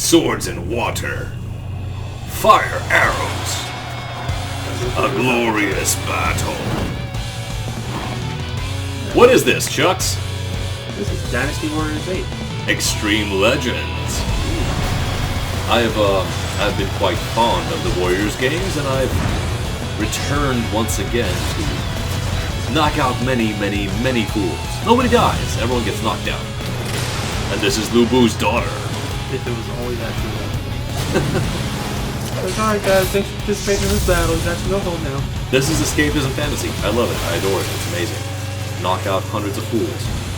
Swords in water. Fire arrows. A glorious battle. What is this, Chucks? This is Dynasty Warriors 8. Extreme Legends. I've been quite fond of the Warriors games, and I've returned once again to knock out many fools. Nobody dies, everyone gets knocked out. And this is Lubu's daughter. If it was only that true. Alright guys, thanks for participating in this battle. You guys can go home now. This is escapism fantasy. I love it. I adore it. It's amazing. Knock out hundreds of fools.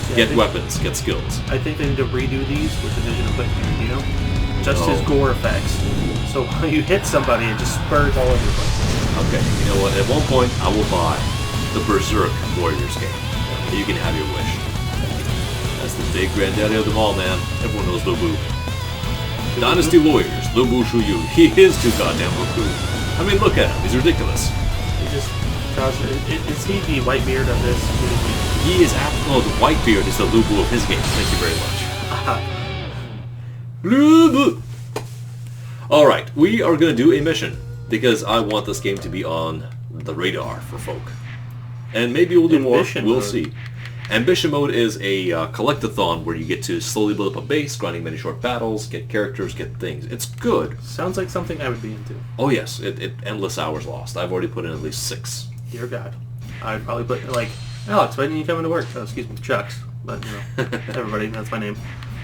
Yeah, get weapons. Get skills. I think they need to redo these with Division of Beatdown. Just his gore effects. So when you hit somebody, it just spurs all over the place. Okay, you know what? At one point, I will buy the Berserk Warriors game. You can have your wish. That's the big granddaddy of them all, man. Everyone knows Lubu. Dynasty Warriors, Lubu Shuyu. He is too goddamn Lubu. I mean, look at him. He's ridiculous. He just is he the Whitebeard of this? He is no, the Whitebeard is the Lubu of his game. Thank you very much. Lubu! Alright, we are going to do a mission, because I want this game to be on the radar for folk. And maybe we'll do more, we'll see. Ambition mode is a collectathon where you get to slowly build up a base, grinding many short battles, get characters, get things. It's good. Sounds like something I would be into. Oh yes, endless hours lost. I've already put in at least 6. Dear God. I'd probably put, like, Alex, why didn't you come into work? Oh, excuse me, Chucks. But, you know, everybody, that's my name.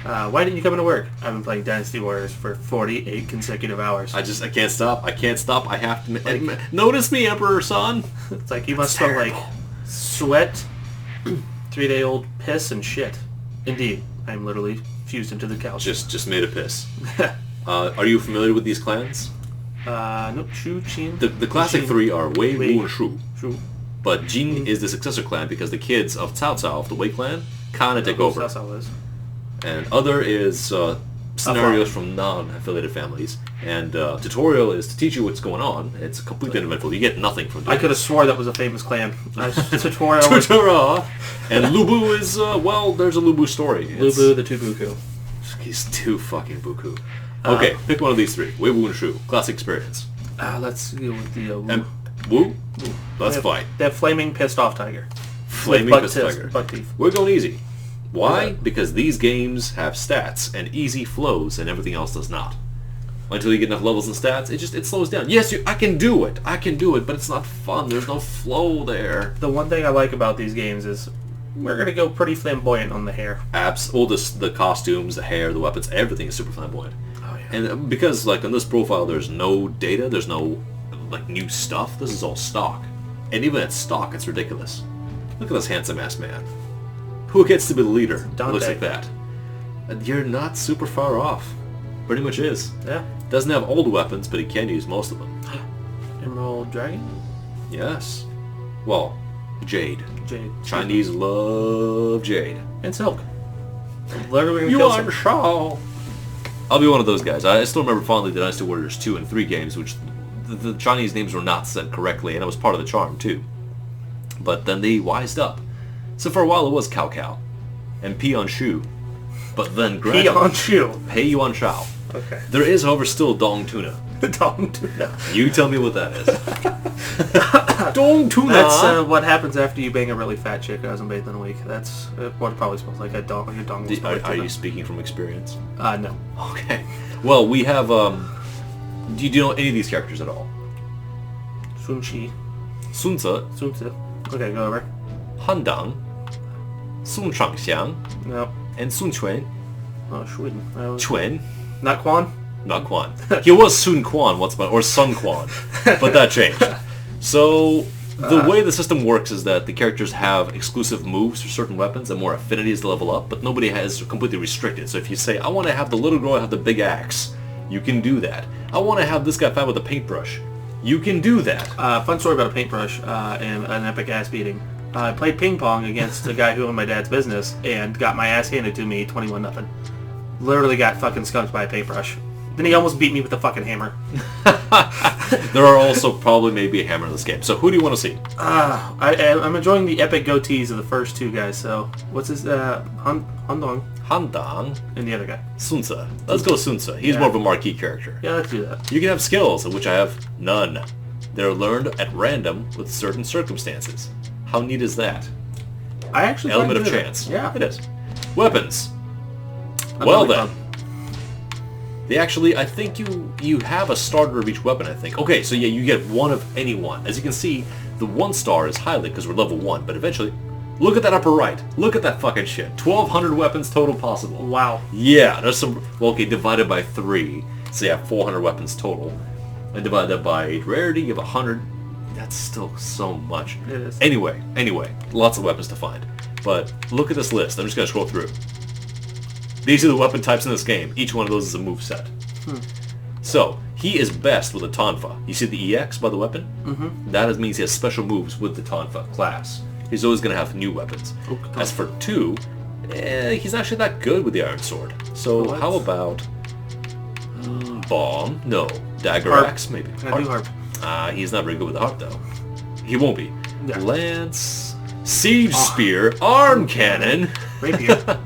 Why didn't you come into work? I've been playing Dynasty Warriors for 48 consecutive hours. I can't stop. I can't stop. I have to... notice me, Emperor Son! It's like, you must smell, like, sweat, 3-day-old piss, and shit. Indeed. I'm literally fused into the couch. Just made a piss. Are you familiar with these clans? Nope. Shu, Qin. The classic Qin. 3 are Wei, Wu, and Shu. Shu. But Jin is the successor clan because the kids of Cao Cao, of the Wei clan, kind of take over. Cao Cao is. And other is scenarios from non-affiliated families. And tutorial is to teach you what's going on. It's completely uneventful. You get nothing from it. I could have swore that was a famous clan. Tutorial. And Lubu is, well, there's a Lubu story. Lubu the Tubuku. He's too fucking buku. Okay, pick one of these 3. Wei, Wu, and Shu. Classic experience. Let's go with the Wu. And Wu? Let's fight. That flaming pissed off tiger. Flaming pissed tiger. Buck teeth. We're going easy. Why? Because these games have stats and easy flows and everything else does not. Until you get enough levels and stats, it slows down. Yes, I can do it. I can do it, but it's not fun. There's no flow there. The one thing I like about these games is we're going to go pretty flamboyant on the hair. The costumes, the hair, the weapons, everything is super flamboyant. Oh, yeah. And because, like, on this profile, there's no data, there's no, like, new stuff. This is all stock. And even at stock, it's ridiculous. Look at this handsome-ass man. Who gets to be the leader? Dante. Looks like that. And you're not super far off. Pretty much is. Yeah. Doesn't have all the weapons, but he can use most of them. Emerald Dragon? Yes. Well, Jade. Jade. Chinese love Jade. And Silk. Literally You are Shao. I'll be one of those guys. I still remember fondly the Dynasty Warriors 2 and 3 games, which the Chinese names were not said correctly, and it was part of the charm, too. But then they wised up. So for a while it was Cao Cao and Pion Shu, but then gradually... Pion Shu. Pei Yuan Shao. Okay. There is, however, still Dong Tuna. Dong Tuna. You tell me what that is. Dong Tuna! That's what happens after you bang a really fat chick who hasn't bathed in a week. That's what it probably smells like. A dong. Are you speaking from experience? No. Okay. Well, we have... do you know any of these characters at all? Sun Qi. Sun Tzu. Sun Tzu. Okay, go over. Han Dang. Sun Changxiang. No. And Sun Quan. Oh, Sweden. Quan. Not Quan? Not Quan. He was Sun Quan once upon, or Sun Quan, but that changed. So the way the system works is that the characters have exclusive moves for certain weapons and more affinities to level up, but nobody has completely restricted. So if you say, I want to have the little girl have the big axe, you can do that. I want to have this guy fight with a paintbrush. You can do that. Fun story about a paintbrush and an epic ass beating. I played ping pong against a guy who owned my dad's business and got my ass handed to me 21-0. Literally got fucking skunked by a paintbrush. Then he almost beat me with a fucking hammer. There are also probably maybe a hammer in this game. So who do you want to see? I'm enjoying the epic goatees of the first two guys. So what's his Handong Handang and the other guy? Sunsa. Let's go Sunsa. He's more of a marquee character. Yeah, let's do that. You can have skills, of which I have none. They're learned at random with certain circumstances. How neat is that? I actually Element of chance. Yeah, it is. Weapons. Well then. They actually, I think you have a starter of each weapon, I think. Okay, so yeah, you get one of any one. As you can see, the 1 star is highlighted because we're level 1, but eventually, look at that upper right. Look at that fucking shit. 1,200 weapons total possible. Wow. Yeah, there's some, well, okay, divided by 3, so you have 400 weapons total. And divided that by 8 rarity, you have 100. That's still so much. It is. Anyway, lots of weapons to find. But look at this list. I'm just going to scroll through. These are the weapon types in this game. Each one of those is a move set. So, he is best with a Tonfa. You see the EX by the weapon? Mm-hmm. That means he has special moves with the Tonfa class. He's always going to have new weapons. Okay. As for 2, he's actually not good with the Iron Sword. So, how about... Bomb? No. Dagger Harp. Axe? Maybe. Can I do Harp? He's not very good with the Harp, though. He won't be. Yeah. Lance... Siege Spear... Arm Cannon... Rapier.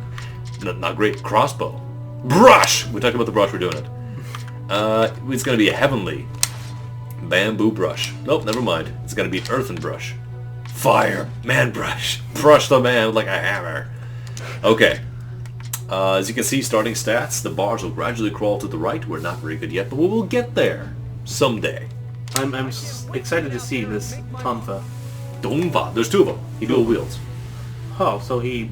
Not great. Crossbow. Brush! We talked about the brush, we're doing it. It's going to be a heavenly bamboo brush. Nope, never mind. It's going to be earthen brush. Fire. Man brush. Brush the man like a hammer. Okay. As you can see, starting stats, the bars will gradually crawl to the right. We're not very good yet, but we will get there. Someday. I'm excited to see this Tonfa. Donfa. There's 2 of them. He dual wields. Oh, so he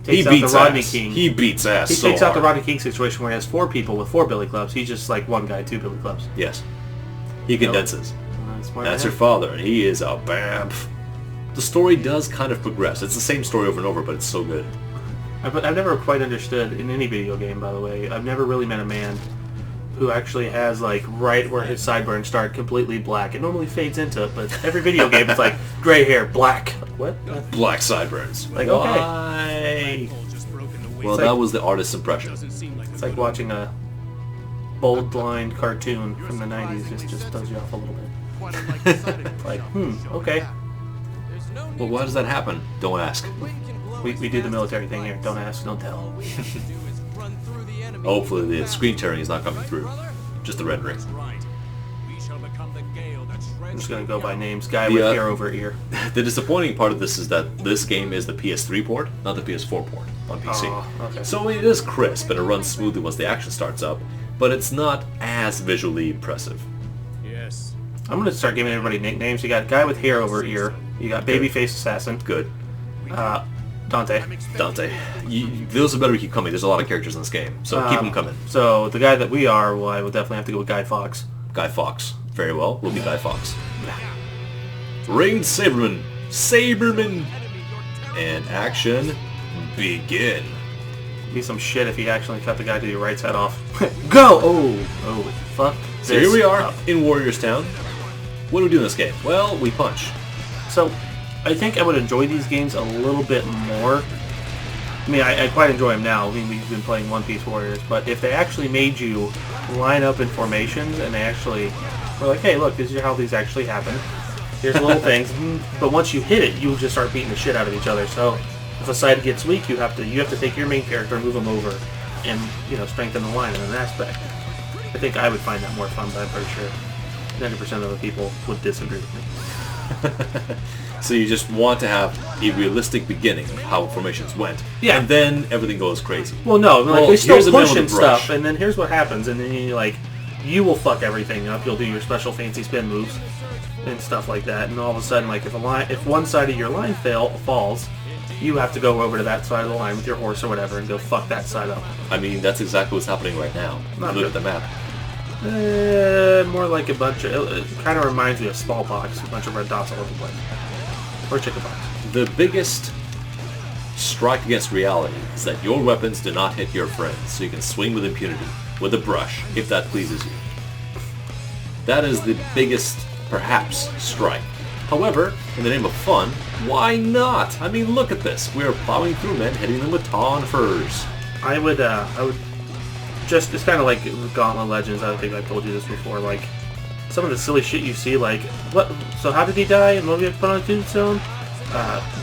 takes out the Rodney King. He beats ass. He takes out the Rodney King situation where he has 4 people with 4 billy clubs. He's just like 1 guy, 2 billy clubs. Yes. He condenses. That's your father, and he is a bamf. The story does kind of progress. It's the same story over and over, but it's so good. I've never quite understood, in any video game, by the way, I've never really met a man who actually has, like, right where his sideburns start completely black. It normally fades into it, but every video game is like, gray hair, black. Like, what? Black sideburns. Like, okay. Well, that was the artist's impression. It's like watching a bold-lined cartoon from the 90s. Just does you off a little bit. Like, okay. Well, why does that happen? Don't ask. We do the military thing here. Don't ask, don't tell. Hopefully the screen tearing is not coming through. Just the rendering. I'm just going to go by names. Guy with hair over ear. The disappointing part of this is that this game is the PS3 port, not the PS4 port on PC. Oh, okay. So it is crisp and it runs smoothly once the action starts up, but it's not as visually impressive. Yes. I'm going to start giving everybody nicknames. You got Guy with hair over ear. You got Babyface Assassin. Good. Dante. Those are better keep coming. There's a lot of characters in this game, so keep them coming. So the guy that we are, well, I would definitely have to go with Guy Fawkes. Guy Fawkes. Very well. We'll be Guy Fawkes. Rain Saberman. Saberman. And action begin. Be some shit if he actually cut the guy to your right's head off. Go! Oh, fuck. So here we are in Warriors Town. What do we do in this game? Well, we punch. So, I think I would enjoy these games a little bit more. I mean, I quite enjoy them now. I mean, we've been playing One Piece Warriors, but if they actually made you line up in formations and they actually were like, hey, look, this is how these actually happen. Here's little things. But once you hit it, you just start beating the shit out of each other. So, if a side gets weak, you have to take your main character and move them over and, strengthen the line in an aspect. I think I would find that more fun, but I'm pretty sure 90% of the people would disagree with me. So you just want to have a realistic beginning of how formations went. Yeah. And then everything goes crazy. Well, no. They're still pushing stuff, and then here's what happens, and then you will fuck everything up. You'll do your special fancy spin moves and stuff like that, and all of a sudden, like, if one side of your line falls, you have to go over to that side of the line with your horse or whatever and go fuck that side up. I mean, that's exactly what's happening right now. Look at the map. More like a bunch of... It kind of reminds me of Smallpox, a bunch of red dots all over the place. Or Chickenpox. The biggest strike against reality is that your weapons do not hit your friends, so you can swing with impunity, with a brush, if that pleases you. That is the biggest, perhaps, strike. However, in the name of fun, why not? I mean, look at this. We are plowing through men, hitting them with tonfers. I would just it's kind of like Gauntlet Legends. I think I told you this before. Like some of the silly shit you see, like what? So how did he die? And what do we have to put on a tombstone?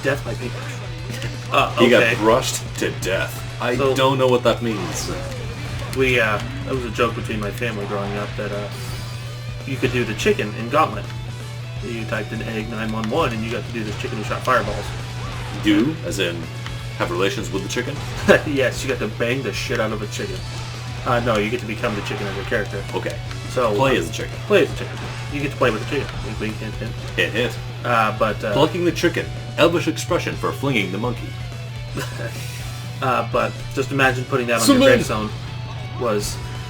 Death by paintbrush. He got brushed to death. I don't know what that means. That was a joke between my family growing up that you could do the chicken in Gauntlet. You typed in egg 911 and you got to do this chicken who shot fireballs. Do? As in, have relations with the chicken? Yes, you got to bang the shit out of a chicken. No, you get to become the chicken as a character. Okay. So play as the chicken. Play as the chicken. You get to play with the chicken. Wink, wink, hint, hint. Hint, hint. Plucking the chicken. Elvish expression for flinging the monkey. But just imagine putting that on your gravestone.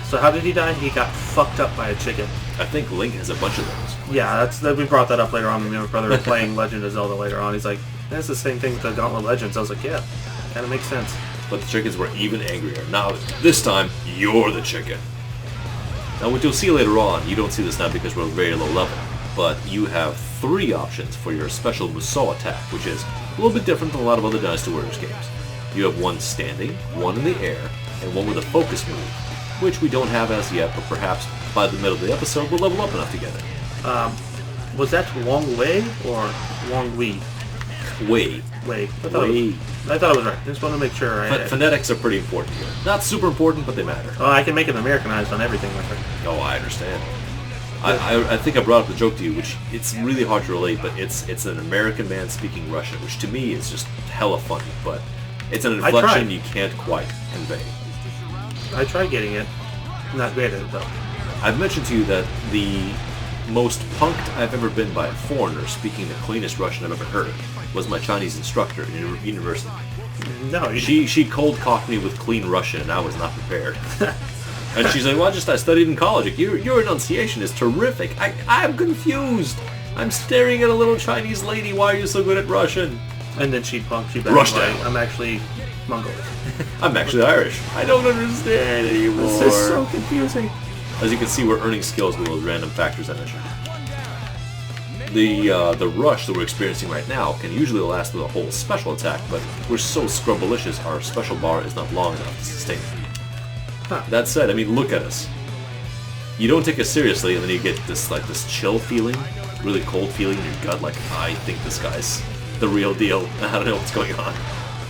So how did he die? He got fucked up by a chicken. I think Link has a bunch of those. Yeah, we brought that up later on when my brother was playing Legend of Zelda later on. He's like, that's the same thing with the Gauntlet Legends. I was like, yeah, kind of makes sense. But the chickens were even angrier. Now, this time, you're the chicken. Now, what you'll see later on, you don't see this now because we're very low level, but you have 3 options for your special Musou attack, which is a little bit different than a lot of other Dynasty Warriors games. You have one standing, one in the air, and one with a focus move, which we don't have as yet, but perhaps by the middle of the episode we'll level up enough to get it. Was that Wong Wei or Wong Wei? Wei. I thought it was right. Just want to make sure. Phonetics are pretty important here. Not super important, but they matter. Oh, I can make it Americanized on everything, my friend. Oh, I understand. I think I brought up the joke to you, which it's really hard to relate, but it's an American man speaking Russian, which to me is just hella funny, but it's an inflection you can't quite convey. I tried getting it. Not great at it, though. I've mentioned to you that the most punked I've ever been by a foreigner speaking the cleanest Russian I've ever heard was my Chinese instructor in university. No, she cold-cocked me with clean Russian, and I was not prepared. And she's like, well, I studied in college. Like, your enunciation is terrific. I'm confused. I'm staring at a little Chinese lady. Why are you so good at Russian? And then she punked you back. Rushdown. I'm actually Mongolian. I'm actually Irish. I don't understand anymore. This is so confusing. As you can see, we're earning skills with those random factors I mentioned. The rush that we're experiencing right now can usually last with a whole special attack, but we're so scrumbalicious our special bar is not long enough to sustain it. Huh. That said, I mean, look at us. You don't take us seriously, and then you get this chill feeling, really cold feeling in your gut, like, I think this guy's the real deal. I don't know what's going on.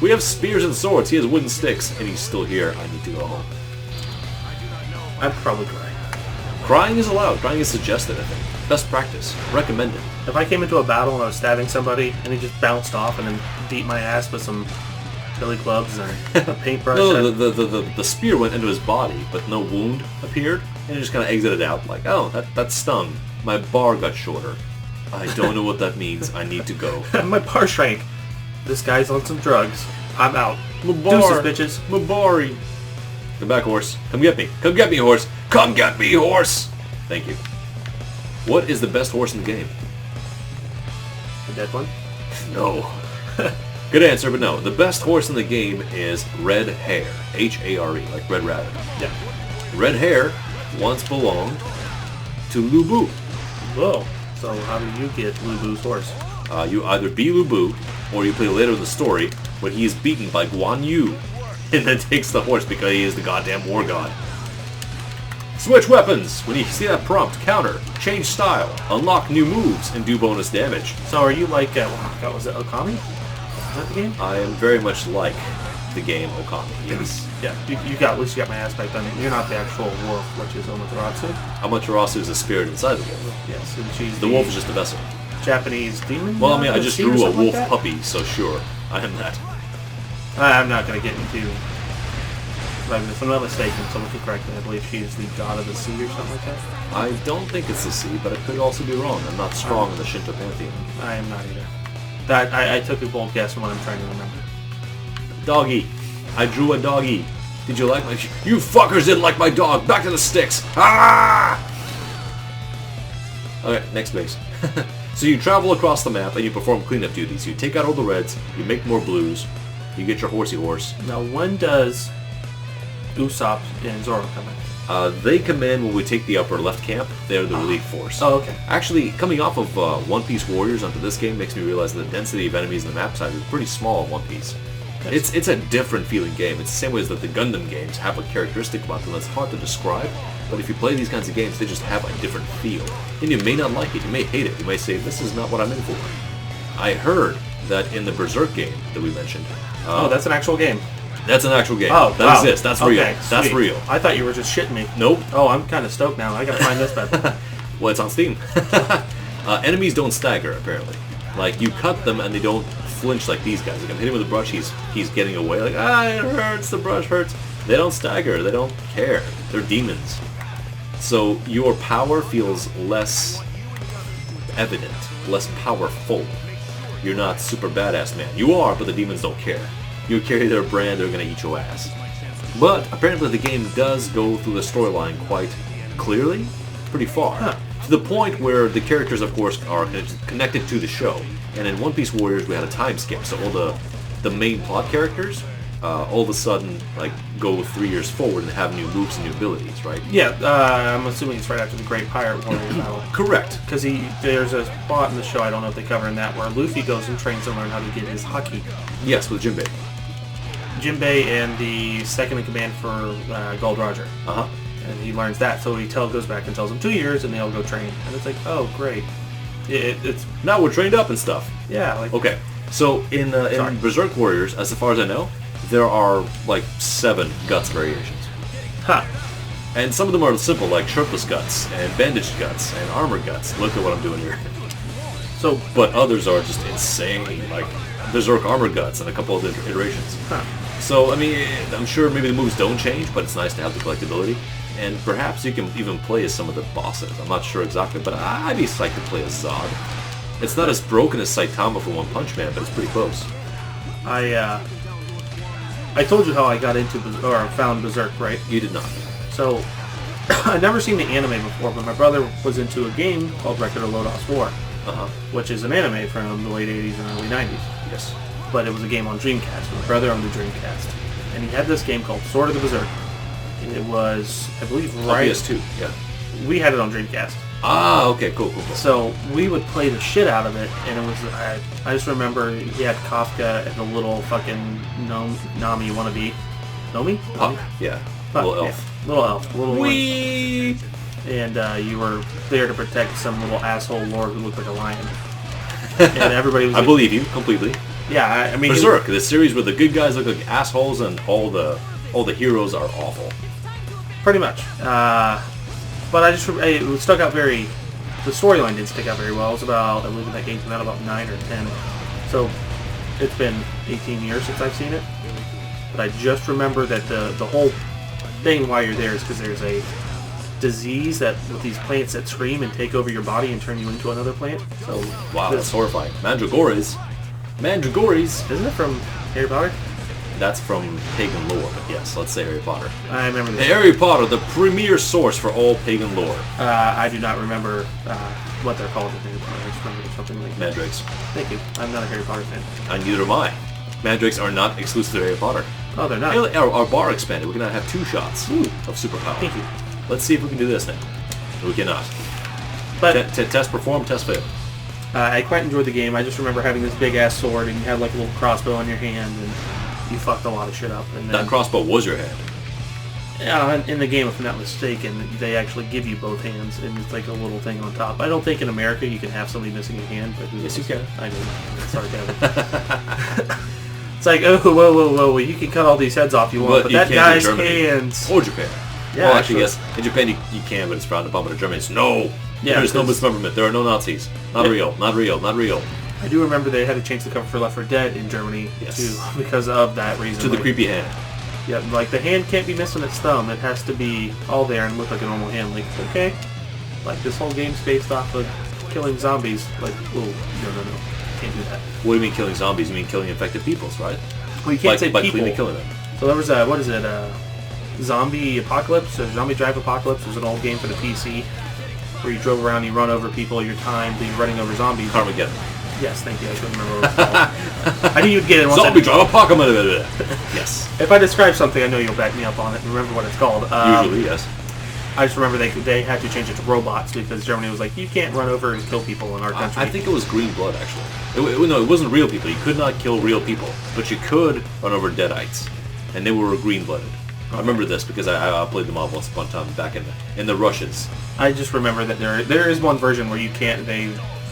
We have spears and swords, he has wooden sticks, and he's still here. I need to go home. I'd probably cry. Crying is allowed. Crying is suggested, I think. Best practice. Recommended. If I came into a battle and I was stabbing somebody, and he just bounced off and then beat my ass with some billy clubs and a paintbrush... No, the spear went into his body, but no wound appeared, and it just kind of exited out like, oh, that stung. My bar got shorter. I don't know what that means. I need to go. My bar shrank. This guy's on some drugs. I'm out. My bar. Deuces, bitches. My bari. Come back, horse. Come get me. Come get me, horse. Come get me, horse. Thank you. What is the best horse in the game? The dead one? No. Good answer, but no. The best horse in the game is Red Hare. H-A-R-E, like Red Rabbit. Yeah. Red Hare once belonged to Lu Bu. Whoa. So how do you get Lu Bu's horse? You either be Lu Bu, or you play later in the story when he is beaten by Guan Yu, and then takes the horse because he is the goddamn war god. Switch weapons! When you see that prompt, counter, change style, unlock new moves, and do bonus damage. So are you like, what was it, Okami? Is that the game? I am very much like the game Okami, yes. Yeah, at least you got my aspect on it. You're not the actual wolf, which is Amaterasu. Amaterasu is the spirit inside the wolf. Yes, and she's the wolf is just a vessel. Japanese demon? Well, I mean, I just drew a wolf puppy, so sure, I am that. I'm not going to get into... If I'm not mistaken, someone can correct me, I believe she is the god of the sea or something like that. I don't think it's the sea, but I could also be wrong. I'm not strong in the Shinto pantheon. I am not either. I took a bold guess on what I'm trying to remember. Doggy. I drew a doggy. Did you like my... You fuckers didn't like my dog! Back to the sticks! Ah! Okay, next base. So you travel across the map and you perform cleanup duties. You take out all the reds, you make more blues, you get your horsey horse. Now when does Usopp and Zoro come in? They come in when we take the upper left camp. They're the relief force. Oh, okay. Actually, coming off of One Piece Warriors onto this game makes me realize that the density of enemies in the map size is pretty small in One Piece. It's a different feeling game. It's the same way as that the Gundam games have a characteristic about them that's hard to describe. But if you play these kinds of games, they just have a different feel. And you may not like it, you may hate it, you may say, this is not what I'm in for. I heard that in the Berserk game that we mentioned... oh, that's an actual game. That's an actual game. Oh, that exists. That's real. Okay, that's sweet. real. I thought you were just shitting me. Nope. Oh, I'm kind of stoked now. I gotta find this bad. Well, it's on Steam. Enemies don't stagger, apparently. Like, you cut them and they don't flinch like these guys. Like, I'm hitting with a brush, he's getting away. Like, it hurts, the brush hurts. They don't stagger, they don't care. They're demons. So your power feels less evident, less powerful. You're not super badass, man. You are, but the demons don't care. You carry their brand, they're gonna eat your ass. But apparently the game does go through the storyline quite clearly, pretty far. Huh. To the point where the characters, of course, are connected to the show. And in One Piece Warriors, we had a time skip, so all the main plot characters all of a sudden like go 3 years forward and have new moves and new abilities, right? Yeah, I'm assuming it's right after the Great Pirate Warrior battle. Correct. Because there's a spot in the show, I don't know if they cover in that, where Luffy goes and trains to learn how to get his haki. Yes, with Jinbei. Jinbei and the second in command for Gold Roger. Uh-huh. And he learns that, so he goes back and tells him 2 years, and they all go train. And it's like, oh, great. It's now we're trained up and stuff. Yeah. Like, okay. So in Berserk Warriors, as far as I know, there are like 7 guts variations. Huh. And some of them are simple, like shirtless guts and bandaged guts and armor guts. Look at what I'm doing here. So, but others are just insane, like Berserk armor guts and a couple of different iterations. Huh. So I mean, I'm sure maybe the moves don't change, but it's nice to have the collectability. And perhaps you can even play as some of the bosses. I'm not sure exactly, but I'd be psyched to play as Zod. It's not as broken as Saitama from One Punch Man, but it's pretty close. I told you how I got into or found Berserk, right? You did not. So, I'd never seen the anime before, but my brother was into a game called Record of Lodoss War, which is an anime from the late 80s and early 90s. Yes. But it was a game on Dreamcast. My brother owned the Dreamcast. And he had this game called Sword of the Berserk. And it was, I believe, right... PS2, yeah. We had it on Dreamcast. Ah, okay, cool. So we would play the shit out of it, and it was, I just remember he had Kafka and the little fucking Nami wannabe. Nomi? Puck, yeah. Puck, little elf. Yeah. Little elf. Little Wee! And you were there to protect some little asshole lord who looked like a lion. And everybody was I believe you, completely. Yeah, I mean... Berserk, the series where the good guys look like assholes and all the heroes are awful. Pretty much. But it stuck out very... The storyline didn't stick out very well. It was about, I believe that game came out about 9 or 10. So, it's been 18 years since I've seen it. But I just remember that the whole thing why you're there is because there's a disease that with these plants that scream and take over your body and turn you into another plant. So wow, that's horrifying. Mandragores. Isn't it from Harry Potter? That's from pagan lore, but yes, let's say Harry Potter. I remember this. Harry Potter, the premier source for all pagan lore. I do not remember what they're called in Harry Potter. I just remember something like that. Mandrakes. Thank you. I'm not a Harry Potter fan. And neither am I. Mandrakes are not exclusive to Harry Potter. Oh, they're not. Hey, our bar expanded. We can now have 2 shots of superpower. Thank you. Let's see if we can do this now. We cannot. But test perform, test fail. I quite enjoyed the game. I just remember having this big-ass sword, and you had like a little crossbow on your hand, and you fucked a lot of shit up. And then, that crossbow was your hand. Yeah, in the game, if I'm not mistaken, they actually give you both hands, and it's like a little thing on top. I don't think in America you can have somebody missing a hand, but yes, you can. I know. Sorry, Kevin. It's like, oh, whoa, you can cut all these heads off you want, but that guy's hands... Or Japan. Yeah, well, actually, yes. In Japan, you can, but it's frowned upon. But in Germany, it's no. Yeah, there's no mismemberment. There are no Nazis. Not real. I do remember they had to change the cover for Left 4 Dead in Germany, too, because of that reason. To the creepy hand. Yeah, like, the hand can't be missing its thumb. It has to be all there and look like a normal hand. Like, okay. Like, this whole game's based off of killing zombies. Like, oh, no. Can't do that. What do you mean killing zombies? You mean killing infected peoples, right? Well, you can't say by people. cleanly killing them. So there was a, what is it, Zombie Apocalypse, or Zombie Drive Apocalypse. It was an old game for the PC where you drove around, you run over people your time, then you're running over zombies. Armageddon. Yes, thank you. I couldn't remember what it was called. I knew you'd get it once. Zombie Drive Apocalypse. Yes. If I describe something, I know you'll back me up on it and remember what it's called. Usually, yes. I just remember they had to change it to robots because Germany was like, you can't run over and kill people in our country. I think it was green blood, actually. No, it wasn't real people. You could not kill real people, but you could run over deadites, and they were green-blooded. Okay. I remember this because I played them all once upon a time back in the rushes. I just remember that there is one version where you can't.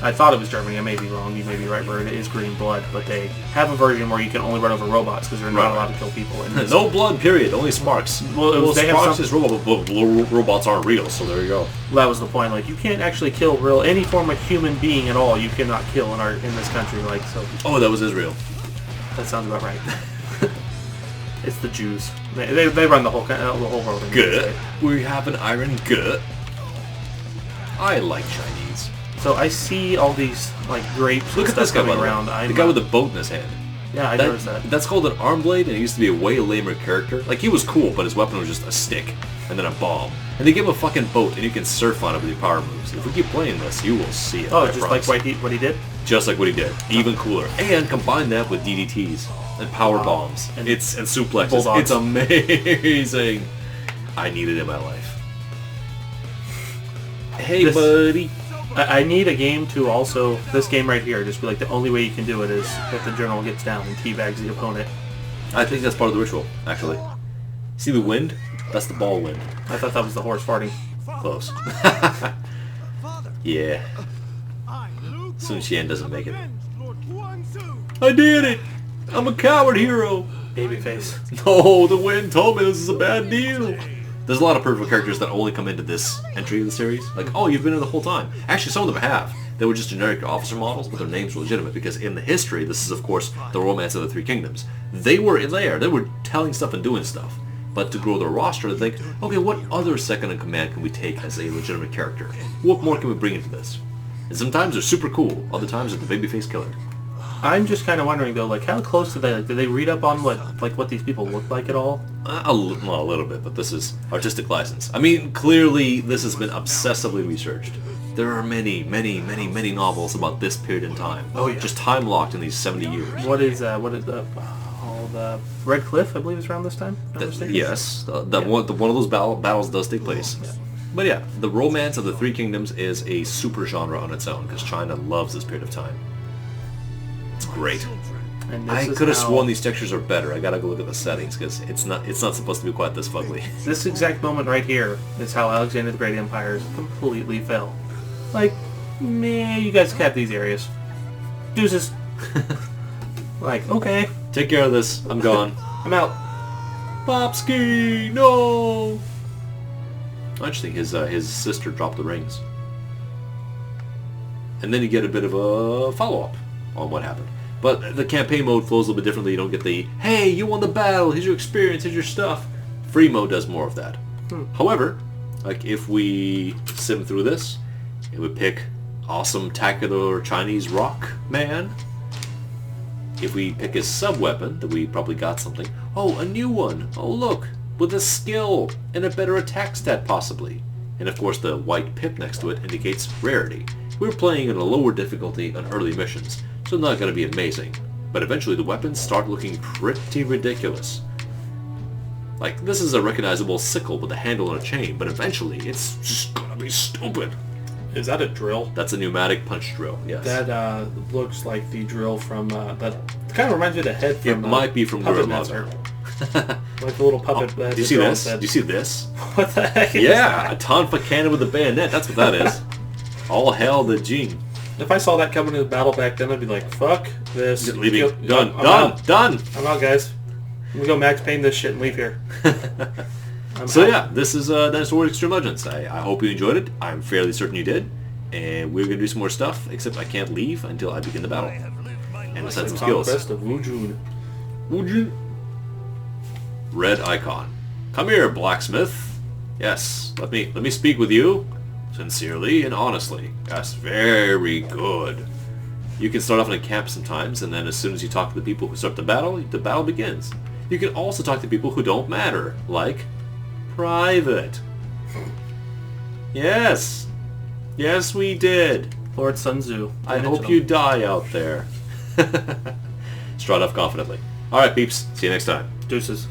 I thought it was Germany. I may be wrong. You may be right, where it is green blood, but they have a version where you can only run over robots because they're not allowed to kill people. And no blood, period. Only sparks. Well sparks is robot, but robots aren't real, so there you go. Well, that was the point. Like, you can't actually kill any form of human being at all. You cannot kill in this country. Like, so. Oh, that was Israel. That sounds about right. It's the Jews. They run the whole world. Good. We have an iron gut. I like Chinese. So I see all these like grapes. Look at this guy coming around. The guy with the boat in his hand. Yeah, I noticed that. That's called an arm blade, and he used to be a way lamer character. Like, he was cool, but his weapon was just a stick and then a bomb. And they give him a fucking boat, and you can surf on it with your power moves. If we keep playing this, you will see it. Oh, just like what he did. Just like what he did, even cooler. And combine that with DDTs and power bombs and suplexes. Bulldogs. It's amazing. I need it in my life. Hey, buddy. I need a game to also, this game right here, just be like the only way you can do it is if the general gets down and teabags the opponent. I think that's part of the ritual, actually. See the wind? That's the ball wind. I thought that was the horse farting. Close. Yeah. Sun Xian doesn't make it. I did it! I'm a coward hero! Babyface. No, the wind told me this is a bad deal. There's a lot of purple characters that only come into this entry of the series. Like, oh, you've been in the whole time. Actually, some of them have. They were just generic officer models, but their names were legitimate because in the history, this is, of course, the Romance of the Three Kingdoms. They were in there. They were telling stuff and doing stuff. But to grow their roster, they think, okay, what other second-in-command can we take as a legitimate character? What more can we bring into this? And sometimes they're super cool. Other times they're the babyface killer. I'm just kind of wondering though, like, how close did they read up on what these people look like at all? A little bit, but this is artistic license. I mean, clearly this has been obsessively researched. There are many novels about this period in time. Oh yeah. Just time locked in these 70 years. What is the Red Cliff? I believe is around this time. Yes, one of those battles does take place. Yeah. But yeah, the Romance of the Three Kingdoms is a super genre on its own because China loves this period of time. It's great. And I could have sworn these textures are better. I gotta go look at the settings because it's not supposed to be quite this fugly. This exact moment right here is how Alexander the Great Empire completely fell. Like, man, you guys kept these areas. Deuces. Like, okay. Take care of this. I'm gone. I'm out. Popsky, no. Actually, his sister dropped the rings, and then you get a bit of a follow-up on what happened. But the campaign mode flows a little bit differently. You don't get the, hey, you won the battle, here's your experience, here's your stuff. Free mode does more of that. However, like if we sim through this, it would pick awesome tacular Chinese rock man. If we pick his sub-weapon, then we probably got something. Oh, a new one. Oh, look. With a skill and a better attack stat, possibly. And of course, the white pip next to it indicates rarity. We're playing in a lower difficulty on early missions, so not going to be amazing. But eventually the weapons start looking pretty ridiculous. Like, this is a recognizable sickle with a handle and a chain, but eventually it's just going to be stupid. Is that a drill? That's a pneumatic punch drill, yes. That looks like the drill from, that kind of reminds me of the head from... It might be from Puppet Master. Like the little puppet. Do you see this? Do you see this? What the heck is that? A tonfa cannon with a bayonet. That's what that is. All hail the Jing. If I saw that coming into the battle back then, I'd be like, fuck this. Leaving. Done. I'm out, guys. I'm gonna go Max Payne this shit and leave here. So yeah, this is Dynasty Warriors Extreme Legends. I hope you enjoyed it. I'm fairly certain you did. And we're gonna do some more stuff, except I can't leave until I begin the battle. And assign some skills. Conquest of Wujun. Red icon. Come here, blacksmith. Yes, let me speak with you. Sincerely and honestly. Yes, very good. You can start off in a camp sometimes, and then as soon as you talk to the people who start the battle begins. You can also talk to people who don't matter, like Private. Yes. Yes, we did. Lord Sun Tzu. I hope you die out there. Strut off confidently. Alright, peeps. See you next time. Deuces.